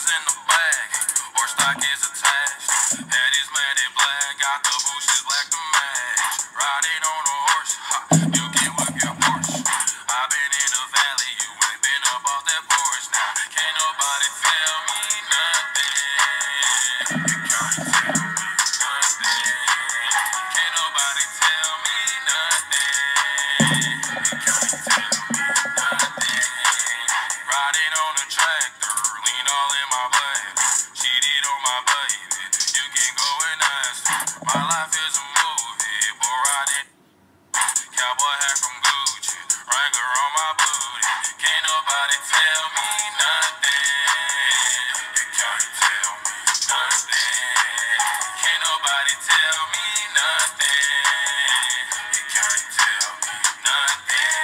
is in the bag, or stock is attached. Head is matted black, got the bushes black to match. Riding on a horse, ha, you can whip your Porsche. I've been in the valley, you ain't been up off that porch. Now, can't nobody tell me nothing. You can't tell me nothing. Can't nobody tell me nothing. You can't tell me nothing. Riding on a tractor, lean all in my blade. Cheated on my baby, you can go and ask her. My life is a movie, boy, riding. Cowboy hat from Gucci, Wrangler on my booty. Can't nobody tell me nothing. You can't tell me nothing. Can't nobody tell me nothing. You can't tell me nothing.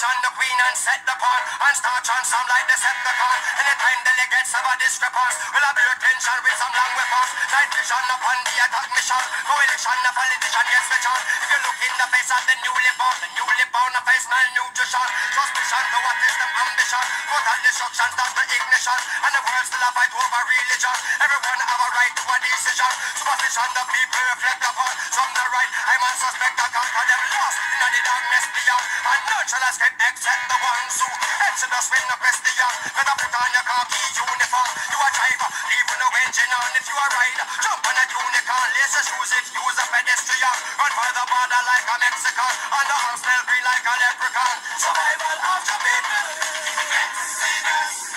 The queen and set the pawn and start transform like Decepticon. Anytime delegates have a discrepancy, we'll have your attention with some long weapons. Night vision upon the attack mission. Coalition, the politician gets the chance. If you look in the face of the newly born the face malnutrition. Suspicion to what is the ambition. Total destruction, that's the ignition. And the world still a fight over religion. Everyone have a right to a decision. Superstition, the people reflect upon. Some the right, I man suspect I conquer them lost in the darkness beyond. And none shall escape except the ones who exodus win the Christian. Better put on your khaki uniform. You a driver, leave no engine on. If you a rider, jump on a unicorn. Lace your shoes if you's a pedestrian. Run for the border like a Mexican. And the arms smell green like a leprechaun. Survival of the people. Exodus.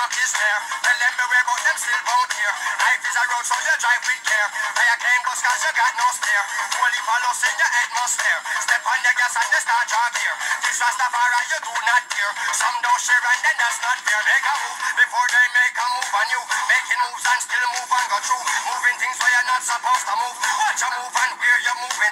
mark is there. Tell them beware, but them still won't hear. Life is a road, so you drive with care. Fire came bus cause you got no steer. Holy follows in your atmosphere. Step on the gas and the start your gear. This Rastafari you do not fear. Some don't share and then that's not fair. Make a move before they make a move on you. Making moves and still move and go through. Moving things where you're not supposed to move. Watch you move and where you're moving.